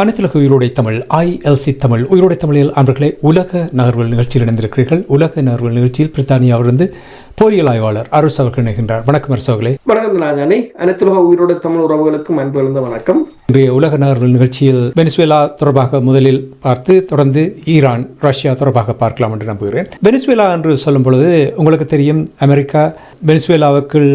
அனைத்துலக உயிரோடை தமிழ் ILC தமிழ் உயிரோடை தமிழில் அன்பர்களே உலக நகர்வுகள் நிகழ்ச்சியில் இணைந்திருக்கிறீர்கள். உலக நகர்வுகள் நிகழ்ச்சியில் பிரித்தானியாவிலிருந்து பொறியியல் ஆய்வாளர் அரசு அவர்கள் இணைகின்றார். வணக்கம் அரசு அவர்களே. வணக்கம் ராஜானே. அனைத்துலக உயிரோடை தமிழ் உறவுகளுக்கும் அன்பு கலந்த வணக்கம். இன்றைய உலக நகர்வுகள் நிகழ்ச்சியில் வெனிசுவேலா தொடர்பாக முதலில் பார்த்து தொடர்ந்து ஈரான் ரஷ்யா தொடர்பாக பார்க்கலாம் என்று நம்புகிறேன். வெனிசுவேலா என்று சொல்லும் பொழுது உங்களுக்கு தெரியும், அமெரிக்கா வெனிசுவேலாவுக்குள்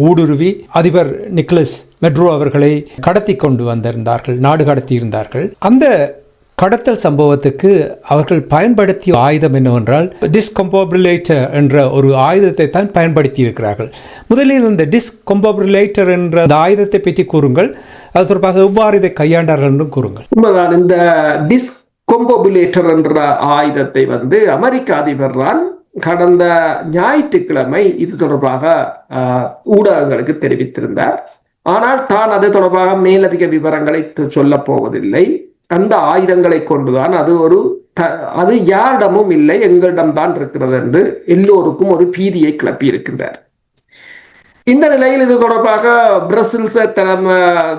ஊடுருவி அதிபர் நிக்கோலஸ் மெட்ரோ அவர்களை கடத்தி கொண்டு வந்திருந்தார்கள், நாடு கடத்தி இருந்தார்கள். அந்த கடத்தல் சம்பவத்துக்கு அவர்கள் பயன்படுத்திய ஆயுதம் என்னவென்றால் டிஸ்கம்போபிரிலேட்டர் என்ற ஒரு ஆயுதத்தை தான் பயன்படுத்தி இருக்கிறார்கள். முதலில் இந்த டிஸ்கம்போபிரிலேட்டர் என்ற அந்த ஆயுதத்தை பற்றி கூறுங்கள், அது தொடர்பாக எவ்வாறு இதை கையாண்டார்கள் என்றும் கூறுங்கள். உண்மைதான், இந்த டிஸ்கம்போபிரிலேட்டர் என்ற ஆயுதத்தை அமெரிக்க அதிபர் தான் கடந்த ஞாயிற்றுக்கிழமை இது தொடர்பாக ஊடகங்களுக்கு தெரிவித்திருந்தார். ஆனால் தான் அது தொடர்பாக மேலதிக விவரங்களை சொல்ல போவதில்லை. அந்த ஆயுதங்களை கொண்டுதான் அது யாரிடமும் இல்லை, எங்களிடம் தான் இருக்கிறது என்று எல்லோருக்கும் ஒரு பீதியை கிளப்பி இருக்கின்றார். இந்த நிலையில் இது தொடர்பாக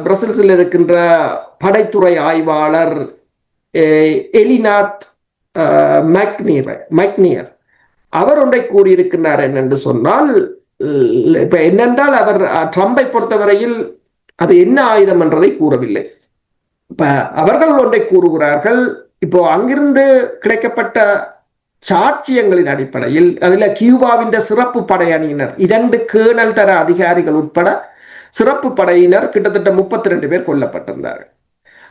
பிரசல்ஸில் இருக்கின்ற படைத்துறை ஆய்வாளர் எலினாத் மெக்னியர் அவர் ஒன்றை கூறியிருக்கின்றார். என்னென்று சொன்னால், இப்ப என்னென்றால் அவர் ட்ரம்பை பொறுத்தவரையில் அது என்ன ஆயுதம் என்றதை கூறவில்லை. இப்ப அவர்கள் ஒன்றை கூறுகிறார்கள். இப்போ அங்கிருந்து கிடைக்கப்பட்ட சாட்சியங்களின் அடிப்படையில் அதுல கியூபாவின் சிறப்பு படையணியினர் 2 கேர்னல் தர அதிகாரிகள் உட்பட சிறப்பு படையினர் கிட்டத்தட்ட 32 பேர் கொல்லப்பட்டிருந்தார்கள்.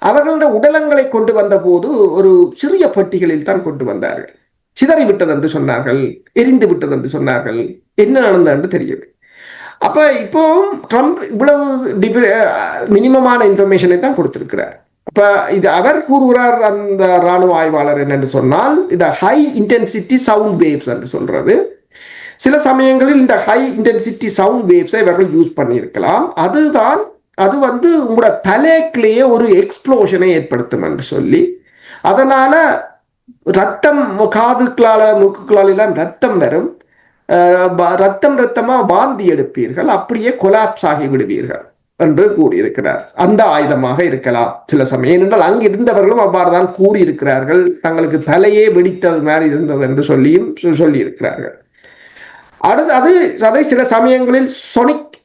அவர்களுடைய உடலங்களை கொண்டு வந்த போது ஒரு சிறிய பெட்டிகளில் தான் கொண்டு வந்தார்கள். சிதறிவிட்டது என்று சொன்னார்கள், எரிந்து விட்டது என்று சொன்னார்கள். என்ன நடந்தது என்று தெரியல. அப்ப இப்போ ட்ரம்ப் இவ்வளவு மினிமமான இன்ஃபர்மேஷனை தான் கொடுத்திருக்கிறார். இப்ப இது அவர் கூறுகிறார், அந்த ராணுவ ஆய்வாளர், என்னென்று சொன்னால், இந்த ஹை இன்டென்சிட்டி சவுண்ட் வேவ்ஸ் என்று சொல்றது. சில சமயங்களில் இந்த ஹை இன்டென்சிட்டி சவுண்ட் வேவ்ஸை இவர்கள் யூஸ் பண்ணியிருக்கலாம். அது உங்களோட தலைக்கிலேயே ஒரு எக்ஸ்ப்ளோஷனை ஏற்படுத்தும் என்று சொல்லி, அதனால ரத்தம் காதுக்களால மூக்குகளால் எல்லாம் ரத்தம் வரும், ரத்தமா வாந்தி எடுப்பீர்கள், அப்படியே கொலாப்ஸ் ஆகி விடுவீர்கள் என்று கூறியிருக்கிறார். அந்த ஆயுதமாக இருக்கலாம் சில சமயம். ஏனென்றால் அங்கு இருந்தவர்களும் அவ்வாறுதான் கூறியிருக்கிறார்கள், தங்களுக்கு தலையே வெடித்தது மாதிரி இருந்தது என்று சொல்லியிருக்கிறார்கள். அதை சில சமயங்களில் சொனிக்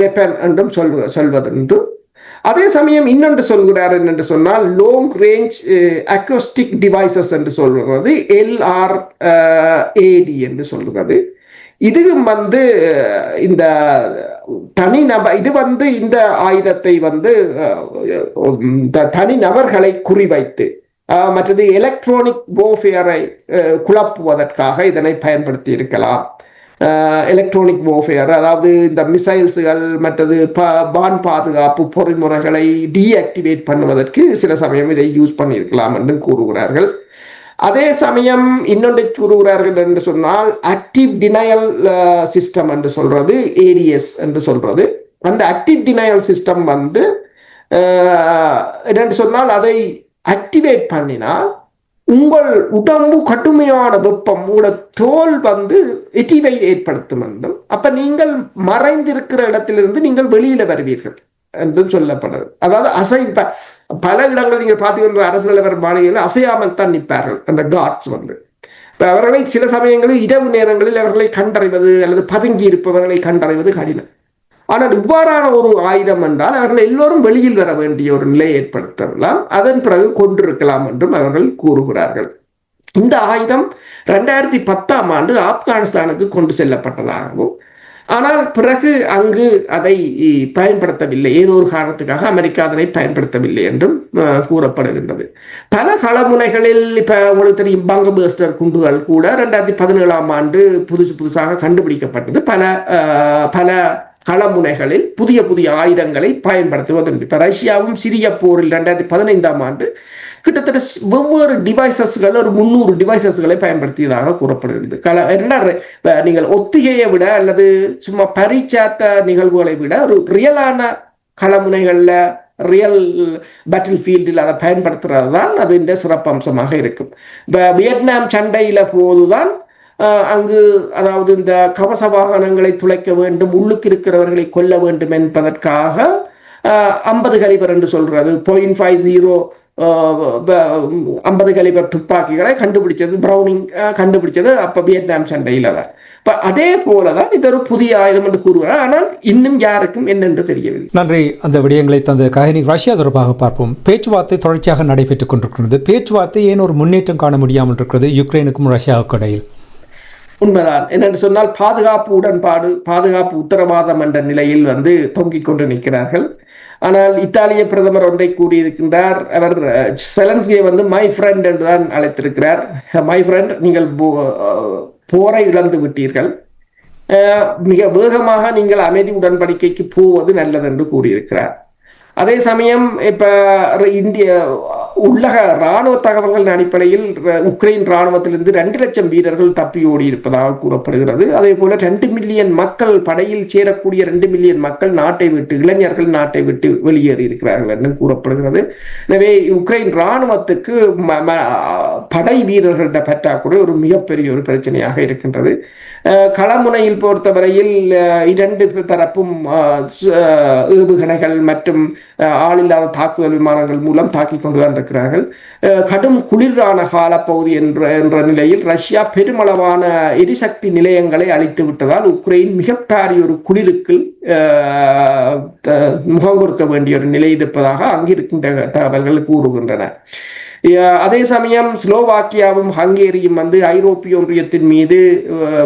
வெப்பன் என்றும் சொல்வதுண்டு. அதே சமயம் இன்னொன்று சொல்கிறார். என்று சொன்னால் லாங் ரேஞ்ச் அக்கோஸ்டிக் டிவைசஸ் என்று சொல்கிறது, LRAD என்று சொல்கிறது. இது இந்த தனிநபர் இந்த ஆயுதத்தை தனிநபர்களை குறிவைத்து மற்றது எலக்ட்ரானிக் வார்ஃபேரை குழப்புவதற்காக இதனை பயன்படுத்தி இருக்கலாம். எலக்ட்ரானிக் வார்ஃபேர், அதாவது இந்த மிசைல்ஸுகள் மற்றது வான் பாதுகாப்பு பொறிமுறைகளை டீஆக்டிவேட் பண்ணுவதற்கு சில சமயம் இதை யூஸ் பண்ணியிருக்கலாம் என்று கூறுகிறார்கள். அதே சமயம் இன்னொன்று கூறுகிறார்கள் என்று சொன்னால் ஆக்டிவ் டினையல் சிஸ்டம் என்று சொல்றது, ADS என்று சொல்றது. அந்த ஆக்டிவ் டினையல் சிஸ்டம் என்னென்று சொன்னால், அதை ஆக்டிவேட் பண்ணினால் உங்கள் உடம்பு கடுமையான வெப்பம், உங்களோட தோல் எரிவை ஏற்படுத்தும் என்றும், அப்ப நீங்கள் மறைந்திருக்கிற இடத்திலிருந்து நீங்கள் வெளியில வருவீர்கள் என்று சொல்லப்படுது. அதாவது பல இடங்களில் நீங்க பார்த்தீங்கன்னா அரசு தலைவர் மாளிகையில் அசையாமல் தான் நிற்பார்கள் அந்த கார்ட்ஸ். அவர்களை சில சமயங்களில் இரவு நேரங்களில் அவர்களை கண்டறிவது அல்லது பதுங்கி இருப்பவர்களை கண்டறிவது கடினம். ஆனால் இவ்வாறான ஒரு ஆயுதம் என்றால் அவர்கள் எல்லோரும் வெளியில் வர வேண்டிய ஒரு நிலையை ஏற்படுத்தலாம், அதன் பிறகு கொண்டிருக்கலாம் என்றும் அவர்கள் கூறுகிறார்கள். இந்த ஆயுதம் 2010ஆம் ஆண்டு ஆப்கானிஸ்தானுக்கு கொண்டு செல்லப்பட்டதாகவும், ஆனால் பிறகு அங்கு அதை பயன்படுத்தவில்லை, ஏதோ ஒரு காரணத்துக்காக அமெரிக்கா அதனை பயன்படுத்தவில்லை என்றும் கூறப்படுகின்றது. பல களமுனைகளில் இப்ப உங்களுக்கு தெரியும், பங்கபஸ்டர் குண்டுகள் கூட 2017ஆம் ஆண்டு புதுசாக கண்டுபிடிக்கப்பட்டது. பல களமுனைகளில் புதிய ஆயுதங்களை பயன்படுத்துவதுண்டு. இப்ப ரஷ்யாவும் சிரிய போரில் 2015ஆம் ஆண்டு கிட்டத்தட்ட வெவ்வேறு டிவைசஸ்கள் ஒரு 300 டிவைசஸ்களை பயன்படுத்தியதாக கூறப்படுகிறது. நீங்கள் ஒத்திகையை விட அல்லது சும்மா பரிச்சாத்த நிகழ்வுகளை விட ஒரு ரியலான களமுனைகள்ல ரியல் பேட்டில் ஃபீல்டில் அதை பயன்படுத்துறது தான் அது இந்த சிறப்பம்சமாக இருக்கும். வியட்நாம் சண்டையில போதுதான் அங்கு அதாவது இந்த கவச வாகனங்களை துளைக்க வேண்டும், உள்ளுக்கு இருக்கிறவர்களை கொல்ல வேண்டும் என்பதற்காக 50 கலிபர் என்று சொல்றது 0.50 50 கலிபர் துப்பாக்கிகளை கண்டுபிடிச்சது பிரவுனிங் கண்டுபிடிச்சது அப்ப வியட்நாம் சண்டையில தான். அதே போலதான் இது ஒரு புதிய ஆயுதம் என்று கூறுவார். ஆனால் இன்னும் யாருக்கும் என்னென்று தெரியவில்லை. நன்றி. அந்த விடயங்களை தந்ததுக்காக நீ ரஷ்யா தொடர்பாக பார்ப்போம். பேச்சுவார்த்தை தொடர்ச்சியாக நடைபெற்றுக் கொண்டிருக்கிறது. பேச்சுவார்த்தை ஏன் ஒரு முன்னேற்றம் காண முடியாமல் இருக்கிறது யுக்ரைனுக்கும் ரஷ்யாவுக்கும் இடையில்? உண்மைதான். என்னென்று சொன்னால் பாதுகாப்பு உடன்பாடு, பாதுகாப்பு உத்தரவாதம் என்ற நிலையில் தொங்கிக் கொண்டு நிற்கிறார்கள். ஆனால் இத்தாலிய பிரதமர் ஒன்றை கூறியிருக்கின்றார். அவர் செலன்ஸ்கியை மை ஃப்ரெண்ட் என்றுதான் அழைத்திருக்கிறார். மை ஃப்ரெண்ட், நீங்கள் போரை இழந்து விட்டீர்கள், மிக வேகமாக நீங்கள் அமைதி உடன்படிக்கைக்கு போவது நல்லது என்று கூறியிருக்கிறார். அதே சமயம் இப்ப இந்திய உள்ளக இராணுவ தகவல்களின் அடிப்படையில் உக்ரைன் இராணுவத்திலிருந்து 2 லட்சம் வீரர்கள் தப்பி ஓடி இருப்பதாக கூறப்படுகிறது. அதே போல 2 மில்லியன் மக்கள், படையில் சேரக்கூடிய 2 மில்லியன் மக்கள் நாட்டை விட்டு, இளைஞர்கள் நாட்டை விட்டு வெளியேறி இருக்கிறார்கள் என்று கூறப்படுகிறது. எனவே உக்ரைன் இராணுவத்துக்கு படை வீரர்களிட பற்றாக்குறை ஒரு மிகப்பெரிய ஒரு பிரச்சனையாக இருக்கின்றது. களமுனையில் பொறுத்தவரையில் 2 தரப்பும் ஏவுகணைகள் மற்றும் ஆளில்லாத தாக்குதல் விமானங்கள் மூலம் தாக்கிக் கொண்டுதான் இருக்கிறார்கள். கடும் குளிரான காலப்பகுதி என்ற நிலையில் ரஷ்யா பெருமளவான எரிசக்தி நிலையங்களை அழித்து விட்டதால் உக்ரைன் மிகப்பெரிய ஒரு குளிருக்கு முகம் கொடுக்க வேண்டிய ஒரு நிலை இருப்பதாக அங்கிருக்கின்ற தகவல்கள் கூறுகின்றன. அதே சமயம் ஸ்லோவாக்கியாவும் ஹங்கேரியும் ஐரோப்பிய ஒன்றியத்தின் மீது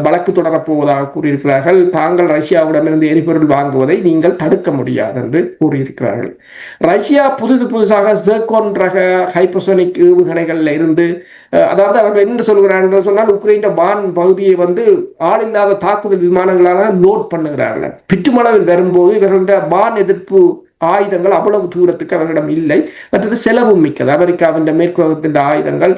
வழக்கு தொடரப்போவதாக கூறியிருக்கிறார்கள். தாங்கள் ரஷ்யாவிடமிருந்து எரிபொருள் வாங்குவதை நீங்கள் தடுக்க முடியாது என்று கூறியிருக்கிறார்கள். ரஷ்யா புதுசாக ஜெர்கோன் ரக ஹைப்பர்சோனிக் ஏவுகணைகள்ல இருந்து, அதாவது அவர்கள் என்ன சொல்கிறார்கள் சொன்னால் உக்ரைன் வான் பகுதியை ஆளில்லாத தாக்குதல் விமானங்களாக லோட் பண்ணுகிறார்கள். பிட்டுமளவில் வரும்போது இவர்களுடைய வான் எதிர்ப்பு ஆயுதங்கள் அவ்வளவு தூரத்துக்கு அவர்களிடம் இல்லை. மற்றது செலவும் மிக்கது. அமெரிக்காவின் மேற்குலகத்தின் ஆயுதங்கள்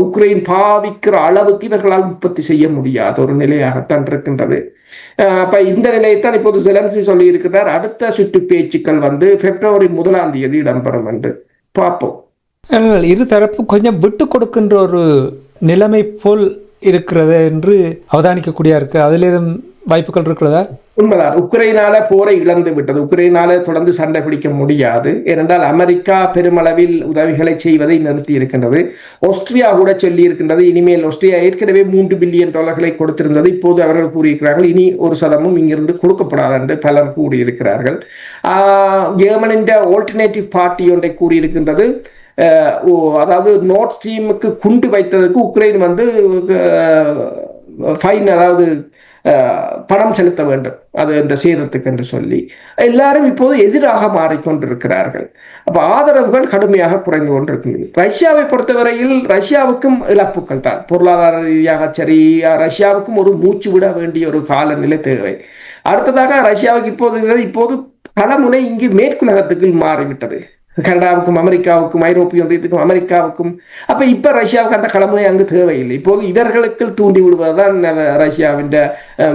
உக்ரைன் பாவிக்கிற அளவுக்கு இவர்களால் உற்பத்தி செய்ய முடியாத ஒரு நிலையாகத்தான் இருக்கின்றது. அப்ப இந்த நிலையைத்தான் இப்போது செலன்ஸ்கி சொல்லி இருக்கிறார். அடுத்த சுற்று பேச்சுக்கள் பிப்ரவரி 1 இடம்பெறும் என்று பார்ப்போம். இரு தரப்பு கொஞ்சம் விட்டு கொடுக்கின்ற ஒரு நிலைமை போல் இருக்கிறது என்று அவதானிக்கக்கூடிய இருக்கு. அதில் ஏதும் வாய்ப்புகள் இருக்கிறதா? உண்மைதான். உக்ரைனால போரை இழந்து விட்டது. உக்ரைனால தொடர்ந்து சண்டை பிடிக்க முடியாது. ஏனென்றால் அமெரிக்கா பெருமளவில் உதவிகளை செய்வதை நிறுத்தி இருக்கின்றது. ஆஸ்திரியா கூட சொல்லி இருக்கின்றது, இனிமேல் ஆஸ்திரியா ஏற்கனவே $3 பில்லியன் கொடுத்திருந்தது. இப்போது அவர்கள் கூறியிருக்கிறார்கள் இனி 1% இங்கிருந்து கொடுக்கப்படாது என்று பலர் கூறியிருக்கிறார்கள். ஜெர்மனின் ஆல்டர்னேட்டிவ் பார்ட்டி ஒன்றை கூறியிருக்கின்றது. அதாவது நோர்த் ஸ்ட்ரீமுக்கு குண்டு வைத்ததுக்கு உக்ரைன் ஃபைன், அதாவது பணம் செலுத்த வேண்டும் அது இந்த சேதத்துக்கு என்று சொல்லி எல்லாரும் இப்போது எதிராக மாறிக்கொண்டிருக்கிறார்கள். அப்ப ஆதரவுகள் கடுமையாக குறைந்து கொண்டிருக்கின்றன. ரஷ்யாவை பொறுத்தவரையில் ரஷ்யாவுக்கும் இழப்புகள் தான். பொருளாதார ரீதியாக சரி, ரஷ்யாவுக்கும் ஒரு மூச்சு விட வேண்டிய ஒரு காலநிலை தேவை. அடுத்ததாக ரஷ்யாவுக்கு இப்போது பலமுனை இங்கு மேற்குலகத்துக்கு மாறிவிட்டது. கனடாவுக்கும் அமெரிக்காவுக்கும், ஐரோப்பிய ஒன்றியத்துக்கும் அமெரிக்காவுக்கும். அப்ப இப்ப ரஷ்யாவுக்கு அந்த களமுனை அங்கு தேவையில்லை. இப்போது இவர்களுக்கு தூண்டி விடுவதுதான் ரஷ்யாவின்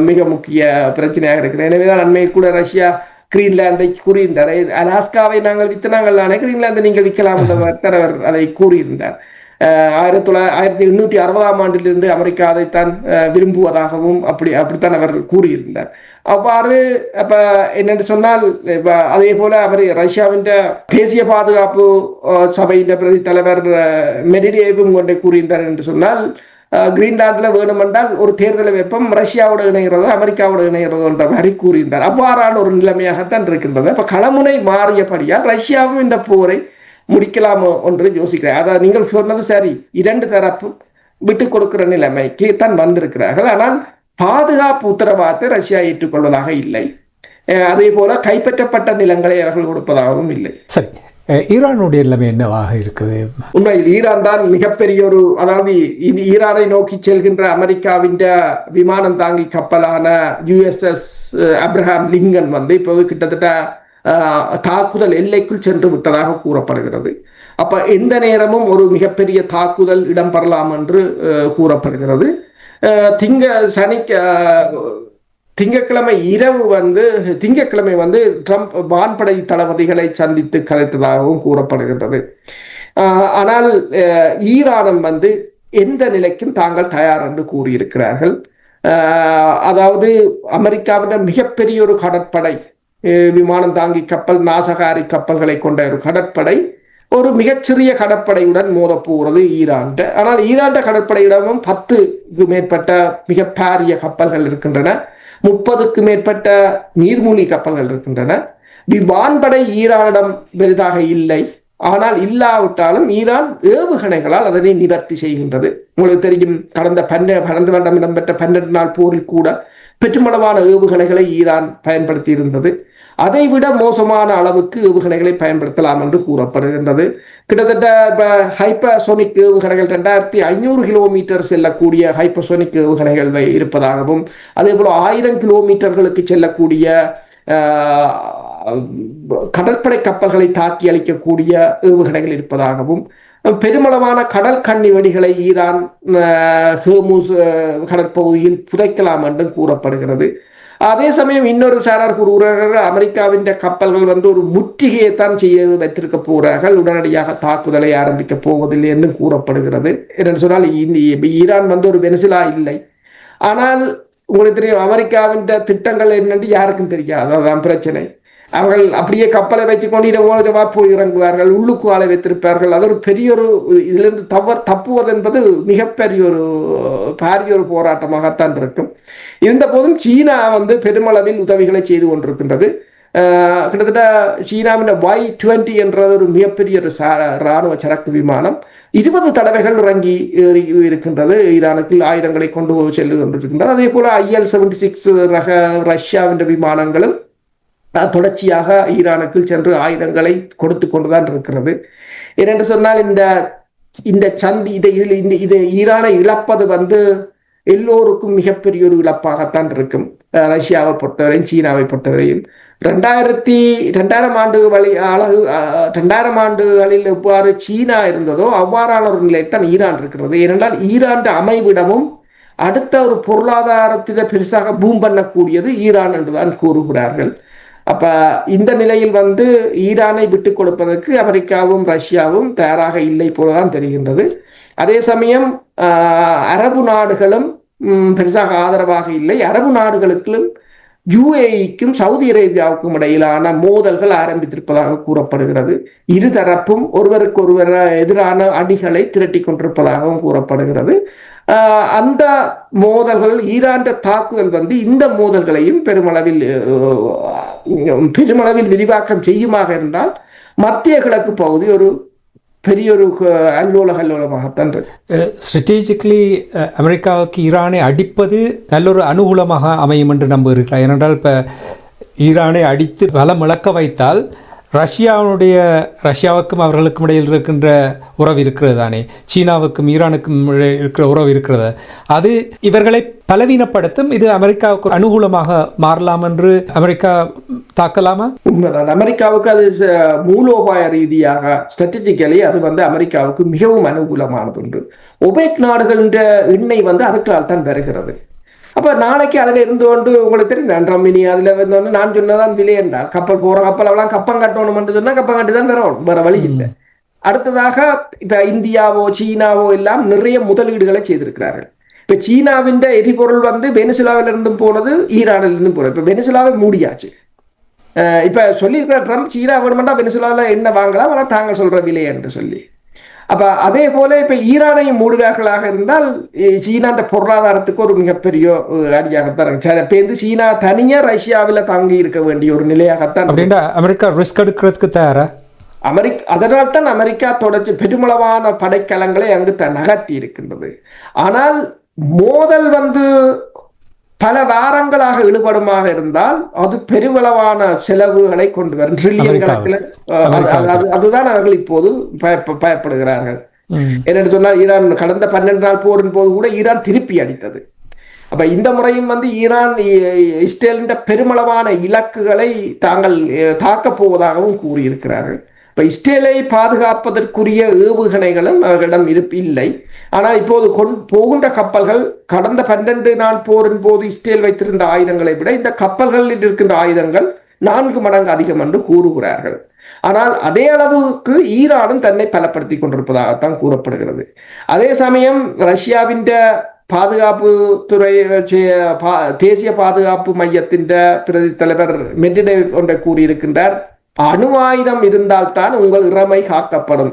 மிக முக்கிய பிரச்சனையாக இருக்கிறது. எனவேதான் அண்மையில் கூட ரஷ்யா கிரீன்லாந்தை கூறியிருந்தார். அலாஸ்காவை நாங்கள் வித்தனாங்கள் தானே, கிரீன்லாந்தை நீங்கள் விற்கலாம் என்ற அவர் அதை கூறியிருந்தார். 1860 அமெரிக்கா அதைத்தான் விரும்புவதாகவும் அப்படித்தான் அவர் கூறியிருந்தார். அவ்வாறு அப்ப என்னென்று சொன்னால், அதே போல அவர் ரஷ்யாவின் தேசிய பாதுகாப்பு சபையின் பிரதி தலைவர் மெடிடேவும் கொண்டே கூறியிருந்தார் என்று சொன்னால், கிரீன்லாந்துல வேணுமென்றால் ஒரு தேர்தலை வெப்பம் ரஷ்யாவோட இணைகிறதோ அமெரிக்காவோட இணைகிறதோ என்ற மாதிரி கூறியிருந்தார். அவ்வாறான ஒரு நிலைமையாகத்தான் இருக்கின்றது. அப்ப களமுனை மாறியபடியால் ரஷ்யாவும் இந்த போரை முடிக்கலாமோ என்று யோசிக்கிறேன். அதாவது நீங்கள் சொன்னது சரி, 2 தரப்பு விட்டு கொடுக்கிற நிலைமைக்கு தான் வந்திருக்கிறார்கள். ஆனால் பாதுகாப்பு உத்தரவாதத்தை ரஷ்யா ஏற்றுக்கொள்வதாக இல்லை. அதே போல கைப்பற்றப்பட்ட நிலங்களை அவர்கள் கொடுப்பதாகவும் இல்லை. சரி, ஈரானுடைய நிலைமை என்னவாக இருக்குது? உண்மையில் ஈரான் தான் மிகப்பெரிய ஒரு, அதாவது ஈரானை நோக்கி செல்கின்ற அமெரிக்காவின் விமானம் தாங்கி கப்பலான USS அப்ரஹாம் லிங்கன் இப்போது கிட்டத்தட்ட தாக்குதல் எல்லைக்குள் சென்று விட்டதாக கூறப்படுகிறது. அப்ப எந்த நேரமும் ஒரு மிகப்பெரிய தாக்குதல் இடம்பெறலாம் என்று கூறப்படுகிறது. திங்கட்கிழமை இரவு திங்கட்கிழமை ட்ரம்ப் வான்படை தளபதிகளை சந்தித்து கலைத்ததாகவும் கூறப்படுகின்றது. ஆனால் ஈரானும் எந்த நிலைக்கும் தாங்கள் தயார் என்று கூறியிருக்கிறார்கள். அதாவது அமெரிக்காவின் மிகப்பெரிய ஒரு கடற்படை, விமானம் தாங்கி கப்பல், நாசகாரி கப்பல்களை கொண்ட ஒரு கடற்படை ஒரு மிகச்சிறிய கடற்படையுடன் மோதப்போகிறது ஈரான். ஆனால் ஈரான் கடற்படையிடமும் 10க்கு மேற்பட்ட மிக பாரிய கப்பல்கள் இருக்கின்றன, 30க்கு மேற்பட்ட நீர்மூழ்கி கப்பல்கள் இருக்கின்றன. வான்படை ஈரானிடம் பெரிதாக இல்லை. ஆனால் இல்லாவிட்டாலும் ஈரான் ஏவுகணைகளால் அதனை நிவர்த்தி செய்கின்றது. உங்களுக்கு தெரியும், கடந்த வருடம் இடம்பெற்ற 12 நாள் போரில் கூட பெருமளவான ஏவுகணைகளை ஈரான் பயன்படுத்தி இருந்தது. அதைவிட மோசமான அளவுக்கு ஏவுகணைகளை பயன்படுத்தலாம் என்று கூறப்படுகின்றது. கிட்டத்தட்ட ஹைப்பர்சோனிக் ஏவுகணைகள் 2500 கிலோமீட்டர் செல்லக்கூடிய ஹைப்பர்சோனிக் ஏவுகணைகள் இருப்பதாகவும், அதே போல 1000 கிலோமீட்டர்களுக்கு செல்லக்கூடிய கடற்படை கப்பல்களை தாக்கி அளிக்கக்கூடிய ஏவுகணைகள் இருப்பதாகவும், பெருமளவான கடல் கண்ணி வெடிகளை ஈரான் ஹோர்முஸ் கடற்பகுதியில் புதைக்கலாம் என்றும் கூறப்படுகிறது. அதே சமயம் இன்னொரு சாரார் கூறுகிறார்கள், அமெரிக்காவின் கப்பல்கள் ஒரு முற்றுகையை தான் செய்ய வைத்திருக்க போகிறார்கள், உடனடியாக தாக்குதலை ஆரம்பிக்க போவதில்லை என்று கூறப்படுகிறது. என்று சொன்னால் ஈரான் ஒரு வெனிசுலா இல்லை. ஆனால் உங்களுக்கு தெரியும், அமெரிக்காவின் திட்டங்கள் என்னென்று யாருக்கும் தெரியாது. அதுதான் பிரச்சனை. அவர்கள் அப்படியே கப்பலை வைத்துக்கொண்டு இரவா போய் இறங்குவார்கள், உள்ளுக்கு ஆளை வைத்திருப்பார்கள். அது ஒரு பெரிய ஒரு இதிலிருந்து தப்புவது என்பது மிகப்பெரிய ஒரு போராட்டமாகத்தான் இருக்கும். இருந்த போதும் சீனா பெருமளவில் உதவிகளை செய்து கொண்டிருக்கின்றது. கிட்டத்தட்ட சீனாவின் Y-20 என்ற ஒரு மிகப்பெரிய ஒரு இராணுவ சரக்கு விமானம் 20 தடவைகள் இறங்கி இருக்கின்றது. ஈரானுக்கு ஆயுதங்களை கொண்டு செல்லு கொண்டிருக்கின்றது. அதே போல IL-76 ரக ரஷ்யாவின் விமானங்களும் தொடர்ச்சியாக ஈரானுக்கு சென்று ஆயுதங்களை கொடுத்து கொண்டுதான் இருக்கிறது. ஏனென்று சொன்னால் இந்த சந்தி இதை ஈரானை இழப்பது எல்லோருக்கும் மிகப்பெரிய ஒரு இழப்பாகத்தான் இருக்கும். ரஷ்யாவை பொறுத்தவரையும் சீனாவை பொறுத்தவரையும் 2000 ஆண்டுகளில் எவ்வாறு சீனா இருந்ததோ அவ்வாறான ஒரு நிலைத்தான் ஈரான் இருக்கிறது. ஏனென்றால் ஈரான் அமைவிடமும் அடுத்த ஒரு பொருளாதாரத்தில பெருசாக பூம் பண்ணக்கூடியது ஈரான் என்றுதான் கூறுகிறார்கள். அப்ப இந்த நிலையில் ஈரானை விட்டுக் கொடுப்பதற்கு அமெரிக்காவும் ரஷ்யாவும் தயாராக இல்லை போலதான் தெரிகின்றது. அதே சமயம் அரபு நாடுகளும் பெருசாக ஆதரவாக இல்லை. அரபு நாடுகளுக்கும் UAEக்கும் சவுதி அரேபியாவுக்கும் இடையிலான மோதல்கள் ஆரம்பித்திருப்பதாக கூறப்படுகிறது. இருதரப்பும் ஒருவருக்கு ஒருவர் எதிரான அடிகளை திரட்டி கொண்டிருப்பதாகவும் கூறப்படுகிறது. அந்த மோதல்கள் ஈரான் தாக்குதல் இந்த மோதல்களையும் பெருமளவில் விரிவாக்கம் செய்யுமாக இருந்தால் மத்திய கிழக்கு பகுதி ஒரு பெரிய ஒரு அல்லோலகல்லோலமாகத்தான் இருக்கு. ஸ்ட்ராட்டஜிக்கலி அமெரிக்காவுக்கு ஈரானை அடிப்பது நல்லொரு அனுகூலமாக அமையும் என்று நம்புகிறீர்களா? ஏனென்றால் இப்போ ஈரானை அடித்து பலம் இழக்க வைத்தால் ரஷ்யாவுக்கும் அவர்களுக்கும் இடையில் இருக்கின்ற உறவு இருக்கிறது தானே, சீனாவுக்கும் ஈரானுக்கும் இருக்கிற உறவு இருக்கிறது, அது இவர்களை பலவீனப்படுத்தும். இது அமெரிக்காவுக்கு அனுகூலமாக மாறலாம் என்று அமெரிக்கா தாக்கலாமா? உண்மைதான். அமெரிக்காவுக்கு அது மூலோபாய ரீதியாக ஸ்ட்ராட்டஜிக்கலி அது அமெரிக்காவுக்கு மிகவும் அனுகூலமானது ஒன்று. ஒபேக் நாடுகளின் எண்ணெய் அதுக்களால் தான் வருகிறது. அப்ப நாளைக்கு அதுல இருந்து கொண்டு உங்களுக்கு தெரியும் ரம்மினி அதுல நான் சொன்னதான் விலை என்றால் கப்பல் போற கப்பல் அவெல்லாம் கப்பம் கட்டணும் சொன்னா கப்பம் கட்டி தான் வரும், வேற வழி இல்லை. அடுத்ததாக இப்ப இந்தியாவோ சீனாவோ எல்லாம் நிறைய முதலீடுகளை செய்திருக்கிறார்கள். இப்ப சீனாவின் எரிபொருள் வெனிசுலாவில இருந்தும் போனது, ஈரானில் இருந்தும் போனது. இப்ப வெனிசுலாவை மூடியாச்சு. இப்ப சொல்லியிருக்கிற ட்ரம்ப் சீனா வேணுமெண்டா வெனிசுலாவில என்ன வாங்கலாம், ஆனா தாங்க சொல்ற விலை என்று சொல்லி. அப்ப அதே போல இப்ப ஈரானையும் மூடுவார்களாக இருந்தால் சீனாண்ட பொருளாதாரத்துக்கு ஒரு மிகப்பெரிய அடியாகத்தான் இருக்கு. சீனா தனியா ரஷ்யாவில தாங்கி இருக்க வேண்டிய ஒரு நிலையாகத்தான். அமெரிக்கா ரிஸ்க் எடுக்கிறதுக்கு தயாரா? அதனால் தான் அமெரிக்கா தொடர்ச்சி பெருமளவான படைக்கலங்களை அங்கு நகர்த்தி இருக்கின்றது. ஆனால் மோதல் பல வாரங்களாக ஈடுபடுமாக இருந்தால் அது பெருமளவான செலவுகளை கொண்டு வரும், ட்ரில்லியன் கணக்கில். அதுதான் அவர்கள் இப்போது பயப்படுகிறார்கள். என்னென்னு சொன்னால் ஈரான் கடந்த 12 நாள் போரின் போது கூட ஈரான் திருப்பி அடித்தது. அப்ப இந்த முறையும் ஈரான் இஸ்ரேலின் பெருமளவான இலக்குகளை தாங்கள் தாக்கப் போவதாகவும் கூறியிருக்கிறார்கள். இப்ப இஸ்ரேலை பாதுகாப்பதற்குரிய ஏவுகணைகளும் அவர்களிடம் இல்லை. ஆனால் இப்போது போகின்ற கப்பல்கள் கடந்த 12 நாள் போரின் போது இஸ்ரேல் வைத்திருந்த ஆயுதங்களை விட இந்த கப்பல்களில் இருக்கின்ற ஆயுதங்கள் 4 மடங்கு அதிகம் என்று கூறுகிறார்கள். ஆனால் அதே அளவுக்கு ஈரானும் தன்னை பலப்படுத்தி கொண்டிருப்பதாகத்தான் கூறப்படுகிறது. அதே சமயம் ரஷ்யாவின் பாதுகாப்பு துறை தேசிய பாதுகாப்பு மையத்தின் பிரதி தலைவர் மெட்வெடேவ் ஒன்றை கூறியிருக்கின்றார். அணு ஆயுதம் இருந்தால்தான் உங்கள் இறமை காக்கப்படும்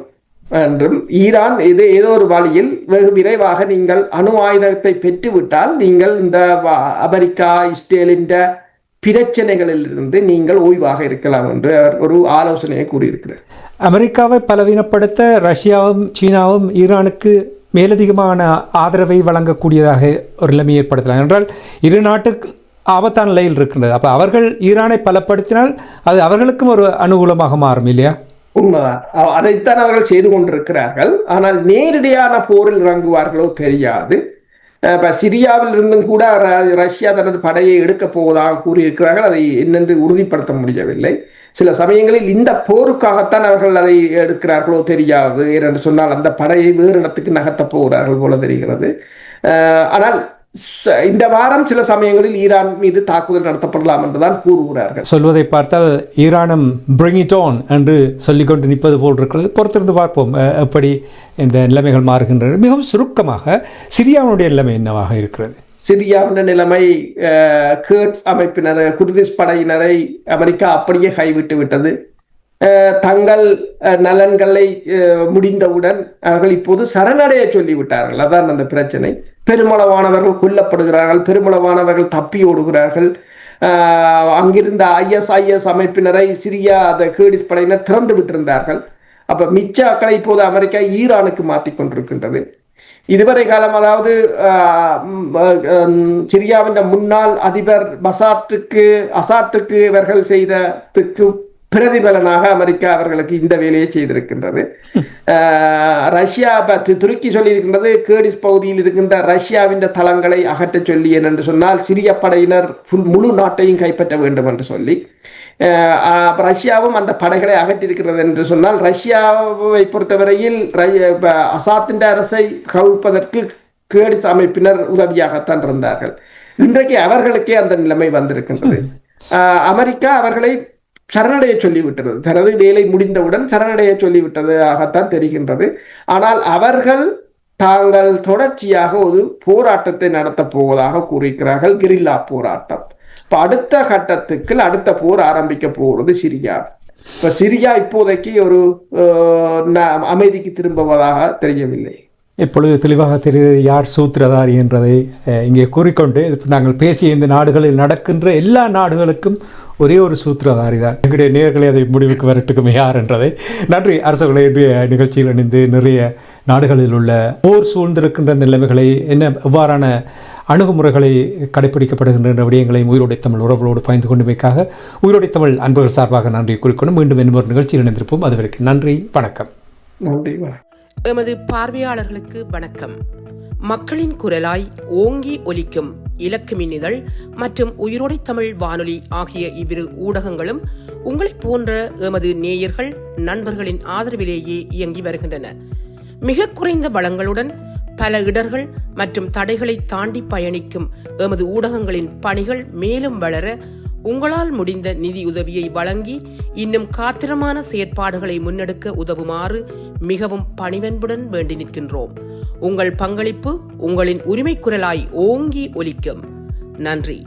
என்றும், ஈரான் ஏதோ ஒரு வழியில் வெகு விரைவாக நீங்கள் அணு ஆயுதத்தை பெற்றுவிட்டால் நீங்கள் இந்த அமெரிக்கா இஸ்ரேலின் பிரச்சனைகளில் இருந்து நீங்கள் ஓய்வாக இருக்கலாம் என்று அவர் ஒரு ஆலோசனையை கூறியிருக்கிறார். அமெரிக்காவை பலவீனப்படுத்த ரஷ்யாவும் சீனாவும் ஈரானுக்கு மேலதிகமான ஆதரவை வழங்கக்கூடியதாக ஒரு நிலைமை ஏற்படுத்தலாம் என்றால் இரு நாட்டுக்கு ஆபத்தான நிலையில் இருக்கின்றது. அப்போ அவர்கள் ஈரானை பலப்படுத்தினால் அது அவர்களுக்கும் ஒரு அனுகூலமாக மாறும் இல்லையா? உண்மைதான், அதைத்தான் அவர்கள் செய்து கொண்டிருக்கிறார்கள். ஆனால் நேரடியான போரில் இறங்குவார்களோ தெரியாது. இப்ப சிரியாவில் இருந்தும் கூட ரஷ்யா தனது படையை எடுக்க போவதாக கூறியிருக்கிறார்கள். அதை என்னென்று உறுதிப்படுத்த முடியவில்லை. சில சமயங்களில் இந்த போருக்காகத்தான் அவர்கள் அதை எடுக்கிறார்களோ தெரியாது. ஏனென்று சொன்னால் அந்த படையை வேறு இடத்துக்கு நகர்த்த போகிறார்கள் போல தெரிகிறது. ஆனால் இந்த வாரம் சில சமயங்களில் ஈரான் மீது தாக்குதல் நடத்தப்படலாம் என்றுதான் கூறுகிறார்கள். சொல்வதை பார்த்தால் ஈரானும் பிரிங் இட் ஆன் என்று சொல்லிக்கொண்டு நிற்பது போல் இருக்கிறது. பொறுத்திருந்து பார்ப்போம் எப்படி இந்த நிலைமைகள் மாறுகின்றன. மிகவும் சுருக்கமாக சிரியாவுடைய நிலைமை என்னவாக இருக்கிறது? சிரியாவின் நிலைமை, கர்ட்ஸ் அமைப்பினர், குர்திஷ் படையினரை அமெரிக்கா அப்படியே கைவிட்டு விட்டது. தங்கள் நலன்களை முடிந்தவுடன் அவர்கள் இப்போது சரணடைய சொல்லிவிட்டார்கள். அதான் அந்த பிரச்சனை. பெருமளவானவர்கள் கொல்லப்படுகிறார்கள், பெருமளவானவர்கள் தப்பி ஓடுகிறார்கள். அங்கிருந்த ISIS அமைப்பினரை சிரியா கர்டிஷ் படையினர் திறந்து விட்டிருந்தார்கள். அப்ப மிச்சாக்களை இப்போது அமெரிக்கா ஈரானுக்கு மாற்றிக் கொண்டிருக்கின்றது. இதுவரை காலம், அதாவது சிரியாவின் முன்னாள் அதிபர் அசாத்துக்கு இவர்கள் செய்ததுக்கு பிரதிபலனாக அமெரிக்கா அவர்களுக்கு இந்த வேலையை செய்திருக்கின்றது. ரஷ்யா துருக்கி சொல்லி இருக்கின்றது, கர்டிஷ் பகுதியில் இருக்கின்ற ரஷ்யாவின் தளங்களை அகற்ற சொல்லி, என்று சொன்னால் சிரிய படையினர் முழு நாட்டையும் கைப்பற்ற வேண்டும் என்று சொல்லி. ரஷ்யாவும் அந்த படைகளை அகற்றிருக்கிறது என்று சொன்னால், ரஷ்யாவை பொறுத்தவரையில் அசாத்தின் அரசை கவிழ்ப்பதற்கு கர்டிஷ் அமைப்பினர் உதவியாகத்தான் இருந்தார்கள். இன்றைக்கு அவர்களுக்கே அந்த நிலைமை வந்திருக்கின்றது. அமெரிக்கா அவர்களை சரணடைய சொல்லிவிட்டது, தனது வேலை முடிந்தவுடன் சரணடைய சொல்லிவிட்டதாகத்தான் தெரிகின்றது. ஆனால் அவர்கள் தாங்கள் தொடர்ச்சியாக ஒரு போராட்டத்தை நடத்தப் போவதாக கூறியிருக்கிறார்கள், கெரில்லா போராட்டம். இப்ப அடுத்த கட்டத்துக்கு அடுத்த போர் ஆரம்பிக்க போகிறது சிரியா. இப்ப சிரியா இப்போதைக்கு ஒரு அமைதிக்கு திரும்புவதாக தெரியவில்லை. இப்பொழுது தெளிவாக தெரிகிறது யார் சூத்திரதாரி என்றதை இங்கே கூறிக்கொண்டு, நாங்கள் பேசிய இந்த நாடுகளில் நடக்கின்ற எல்லா நாடுகளுக்கும் ஒரே ஒரு சூத்திரதாரி தான். எங்களுடைய நேர்களை அதை முடிவுக்கு வரட்டுக்குமே யார் என்றதை. நன்றி அரசுகளை நிகழ்ச்சியில் இணைந்து நிறைய நாடுகளில் உள்ள போர் சூழ்ந்திருக்கின்ற நிலைமைகளை எவ்வாறான அணுகுமுறைகளை கடைபிடிக்கப்படுகின்ற விடயங்களையும் உயிரோடை தமிழ் உறவுகளோடு பயந்து கொண்டுமைக்காக உயிரோடை தமிழ் அன்பர்கள் சார்பாக நன்றி குறிக்கொண்டு மீண்டும் இன்னொரு நிகழ்ச்சியில் இணைந்திருப்போம். அதுவரைக்கும் நன்றி, வணக்கம். நன்றி. எமது பார்வையாளர்களுக்கு வணக்கம். மக்களின் குரலாய் ஓங்கி ஒலிக்கும் இலக்கு மின்னிதழ் மற்றும் உயிரோடை தமிழ் வானொலி ஆகிய இவ்விரு ஊடகங்களும் உங்களைப் போன்ற எமது நேயர்கள் நண்பர்களின் ஆதரவிலேயே இயங்கி வருகின்றன. மிக குறைந்த வளங்களுடன் பல இடர்கள் மற்றும் தடைகளை தாண்டி பயணிக்கும் எமது ஊடகங்களின் பணிகள் மேலும் வளர உங்களால் முடிந்த நிதியுதவியை வழங்கி இன்னும் காத்திரமான செயற்பாடுகளை முன்னெடுக்க உதவுமாறு மிகவும் பணிவன்புடன் வேண்டி நிற்கின்றோம். உங்கள் பங்களிப்பு உங்களின் உரிமை குரலாய் ஓங்கி ஒலிக்கும். நன்றி.